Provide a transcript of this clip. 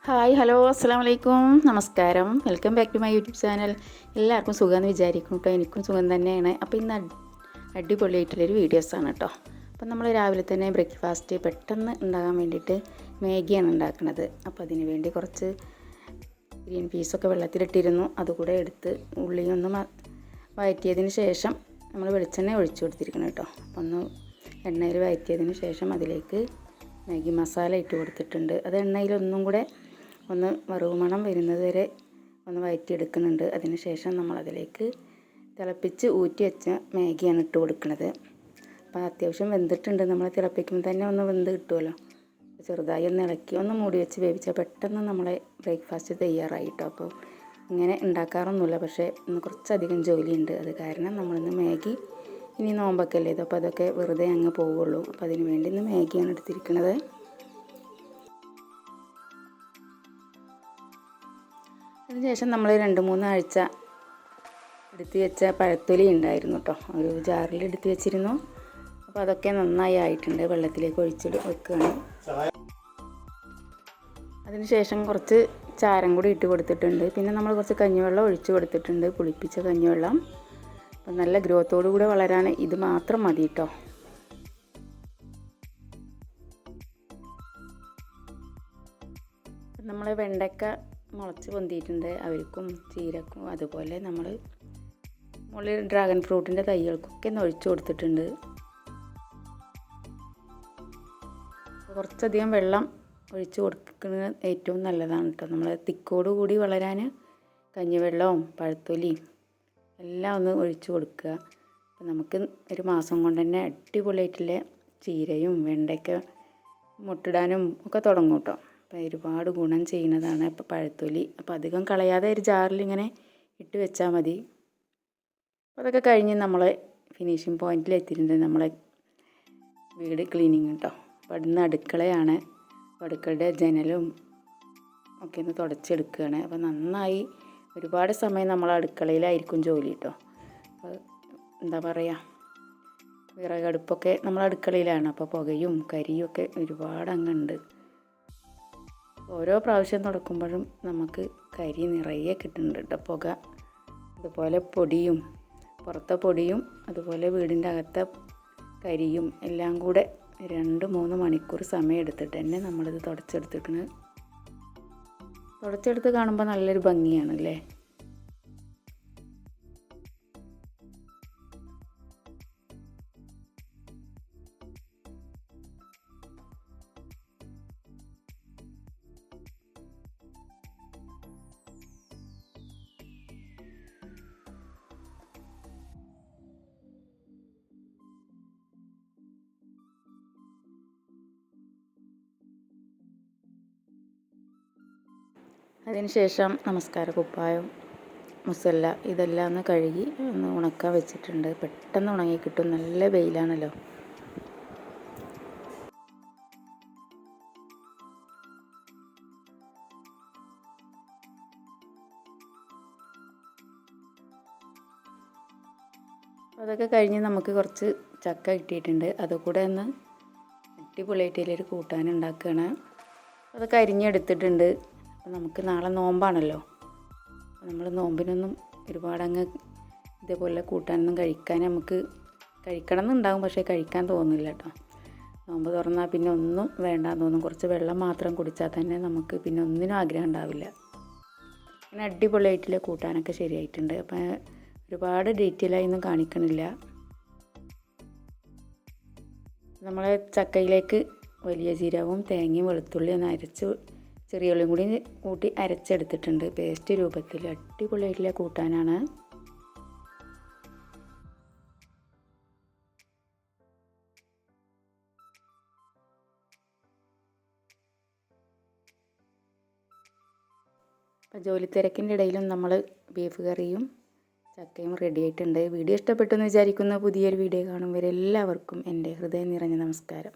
Hi hello അസ്സാം വലൈക്കും നമസ്കാരം. Welcome back to my YouTube channel. എല്ലാവർക്കും സുഖമെന്ന് വിചാരിക്കും കേട്ടോ. എനിക്കും സുഖം തന്നെയാണ്. അപ്പോൾ ഇന്ന് അടിപൊളിയായിട്ടുള്ളൊരു വീഡിയോസാണ് കേട്ടോ. അപ്പം നമ്മൾ രാവിലെ തന്നെ ബ്രേക്ക്ഫാസ്റ്റ് പെട്ടെന്ന് ഉണ്ടാകാൻ വേണ്ടിയിട്ട് മാഗിയാണ് ഉണ്ടാക്കുന്നത്. അപ്പോൾ അതിന് വേണ്ടി കുറച്ച് ഗ്രീൻ പീസൊക്കെ വെള്ളത്തിലിട്ടിരുന്നു. അതുകൂടെ എടുത്ത് ഉള്ളിയൊന്ന് വഴറ്റിയതിന് ശേഷം നമ്മൾ വെളിച്ചെണ്ണ ഒഴിച്ചു കൊടുത്തിരിക്കണം കേട്ടോ. അപ്പോൾ ഒന്ന് എണ്ണയിൽ വഴറ്റിയതിന് ശേഷം അതിലേക്ക് മാഗി മസാല ഇട്ട് കൊടുത്തിട്ടുണ്ട്. അത് എണ്ണയിലൊന്നും കൂടെ ഒന്ന് വറവ് മണം വരുന്നത് വരെ ഒന്ന് വഴറ്റിയെടുക്കുന്നുണ്ട്. അതിന് ശേഷം നമ്മളതിലേക്ക് തിളപ്പിച്ച് ഊറ്റി വെച്ച മാഗിയാണ് ഇട്ട് കൊടുക്കുന്നത്. അപ്പോൾ അത്യാവശ്യം വെന്തിട്ടുണ്ട്. നമ്മൾ തിളപ്പിക്കുമ്പോൾ തന്നെ ഒന്ന് വെന്ത് കിട്ടുമല്ലോ. ചെറുതായി ഒന്ന് ഇളക്കി ഒന്ന് മൂടി വെച്ച് വേവിച്ചാൽ പെട്ടെന്ന് നമ്മളെ ബ്രേക്ക്ഫാസ്റ്റ് തയ്യാറായിട്ടോ. അപ്പോൾ ഇങ്ങനെ ഉണ്ടാക്കാറൊന്നുമില്ല, പക്ഷേ ഇന്ന് കുറച്ചധികം ജോലിയുണ്ട്. അത് കാരണം നമ്മളിന്ന് മാഗി, ഇനി നോമ്പൊക്കെ അല്ലേ ഇത്, അപ്പോൾ അതൊക്കെ വെറുതെ അങ്ങ് പോവുള്ളൂ. അപ്പോൾ അതിന് വേണ്ടി ഇന്ന് മാഗിയാണ് എടുത്തിരിക്കുന്നത്. അതിനുശേഷം നമ്മൾ 2-3 ആഴ്ച എടുത്ത് വെച്ച പഴത്തൊലി ഉണ്ടായിരുന്നു കേട്ടോ. ഒരു ജാറിൽ എടുത്ത് വെച്ചിരുന്നു. അപ്പോൾ അതൊക്കെ നന്നായി ആയിട്ടുണ്ട്. വെള്ളത്തിലേക്ക് ഒഴിച്ചിട്ട് വെക്കുകയാണ്. അതിനുശേഷം കുറച്ച് ചാരം കൂടി ഇട്ട് കൊടുത്തിട്ടുണ്ട്. പിന്നെ നമ്മൾ കുറച്ച് കഞ്ഞിവെള്ളം ഒഴിച്ച് കൊടുത്തിട്ടുണ്ട്, പുളിപ്പിച്ച കഞ്ഞിവെള്ളം. അപ്പം നല്ല ഗ്രോത്തോടു കൂടെ വളരാൻ ഇത് മാത്രം മതി കേട്ടോ. നമ്മൾ വെണ്ടയ്ക്ക മുളച്ച് പൊന്തിയിട്ടുണ്ട്. അവർക്കും ചീരക്കും അതുപോലെ നമ്മൾ മുകളിൽ ഡ്രാഗൺ ഫ്രൂട്ടിൻ്റെ തൈകൾക്കൊക്കെ ഒന്ന് ഒഴിച്ചു കൊടുത്തിട്ടുണ്ട്. കുറച്ചധികം വെള്ളം ഒഴിച്ച് കൊടുക്കുന്നത് ഏറ്റവും നല്ലതാണ് കേട്ടോ. നമ്മൾ തിക്കോടുകൂടി വളരാൻ കഞ്ഞിവെള്ളവും പഴത്തൊലിയും എല്ലാം ഒന്ന് ഒഴിച്ചു കൊടുക്കുക. അപ്പോൾ നമുക്ക് ഒരു മാസം കൊണ്ട് തന്നെ അടിപൊളിയായിട്ടുള്ള ചീരയും വെണ്ടയ്ക്ക മുട്ടിടാനും ഒക്കെ തുടങ്ങും കേട്ടോ. അപ്പോൾ ഒരുപാട് ഗുണം ചെയ്യുന്നതാണ് ഇപ്പോൾ പഴത്തൊലി. അപ്പോൾ അധികം കളയാതെ ഒരു ജാറിൽ ഇങ്ങനെ ഇട്ട് വെച്ചാൽ മതി. അപ്പോൾ അതൊക്കെ കഴിഞ്ഞ് നമ്മൾ ഫിനിഷിങ് പോയിന്റിൽ എത്തിയിട്ടുണ്ട്. നമ്മളെ വീട് ക്ലീനിങ് കേട്ടോ. അപ്പോൾ അടുന്ന് അടുക്കളയാണ്. അപ്പോൾ അടുക്കളയുടെ ജനലും ഒക്കെ ഒന്ന് തുടച്ചെടുക്കുകയാണ്. അപ്പോൾ നന്നായി ഒരുപാട് സമയം നമ്മൾ അടുക്കളയിലായിരിക്കും ജോലി കേട്ടോ. അപ്പോൾ എന്താ പറയുക, വിറകടുപ്പൊക്കെ നമ്മൾ അടുക്കളയിലാണ്. അപ്പോൾ പുകയും കരിയും ഒക്കെ ഒരുപാട് അങ്ങുണ്ട്. ഓരോ പ്രാവശ്യം തുടക്കുമ്പോഴും നമുക്ക് കരി നിറയെ കിട്ടുന്നുണ്ട് കേട്ടോ, പുക. അതുപോലെ പൊടിയും, പുറത്തെ പൊടിയും അതുപോലെ വീടിൻ്റെ അകത്തെ കരിയും എല്ലാം കൂടെ 2-3 മണിക്കൂർ സമയം എടുത്തിട്ട് തന്നെ നമ്മളിത് തുടച്ചെടുത്ത് കാണുമ്പോൾ നല്ലൊരു ഭംഗിയാണല്ലേ. അതിനുശേഷം നമസ്കാര കുപ്പായം, മുസല്ല ഇതെല്ലാം ഒന്ന് കഴുകി ഒന്ന് ഉണക്കാൻ വെച്ചിട്ടുണ്ട്. പെട്ടെന്ന് ഉണങ്ങി കിട്ടും, നല്ല വെയിലാണല്ലോ. അതൊക്കെ കഴിഞ്ഞ് നമുക്ക് കുറച്ച് ചക്ക കിട്ടിയിട്ടുണ്ട്. അതുകൂടെ ഒന്ന് അടിപൊളിയായിട്ടുള്ളൊരു കൂട്ടാൻ ഉണ്ടാക്കുകയാണ്. അതൊക്കെ അരിഞ്ഞെടുത്തിട്ടുണ്ട്. അപ്പോൾ നമുക്ക് നാളെ നോമ്പാണല്ലോ. നമ്മൾ നോമ്പിനൊന്നും ഒരുപാടങ്ങ് ഇതേപോലെ കൂട്ടാനൊന്നും നമുക്ക് കഴിക്കണം എന്നുണ്ടാകും, പക്ഷേ കഴിക്കാൻ തോന്നില്ല കേട്ടോ. നോമ്പ് തുറന്നാൽ പിന്നെ ഒന്നും വേണ്ടാന്ന് തോന്നും. കുറച്ച് വെള്ളം മാത്രം കുടിച്ചാൽ തന്നെ നമുക്ക് പിന്നെ ഒന്നിനും ആഗ്രഹം ഉണ്ടാവില്ല. അങ്ങനെ അടിപൊളിയായിട്ടുള്ള കൂട്ടാനൊക്കെ ശരിയായിട്ടുണ്ട്. അപ്പം ഒരുപാട് ഡീറ്റെയിലായൊന്നും കാണിക്കണില്ല. നമ്മളെ ചക്കയിലേക്ക് വലിയ ജീരകവും തേങ്ങയും വെളുത്തുള്ളി ഒന്ന് അരച്ച് ചെറിയ ഉള്ളിയും കൂടി കൂട്ടി അരച്ചെടുത്തിട്ടുണ്ട് പേസ്റ്റ് രൂപത്തിൽ. അടിപൊളിയായിട്ടുള്ള കൂട്ടാനാണ്. അപ്പോൾ ജോലി തിരക്കിൻ്റെ ഇടയിലും നമ്മൾ ബീഫ് കറിയും ചക്കയും റെഡി ആയിട്ടുണ്ട്. വീഡിയോ ഇഷ്ടപ്പെട്ടു എന്ന് വിചാരിക്കുന്ന പുതിയൊരു വീഡിയോ കാണും വരെ എല്ലാവർക്കും എൻ്റെ ഹൃദയം നിറഞ്ഞ നമസ്കാരം.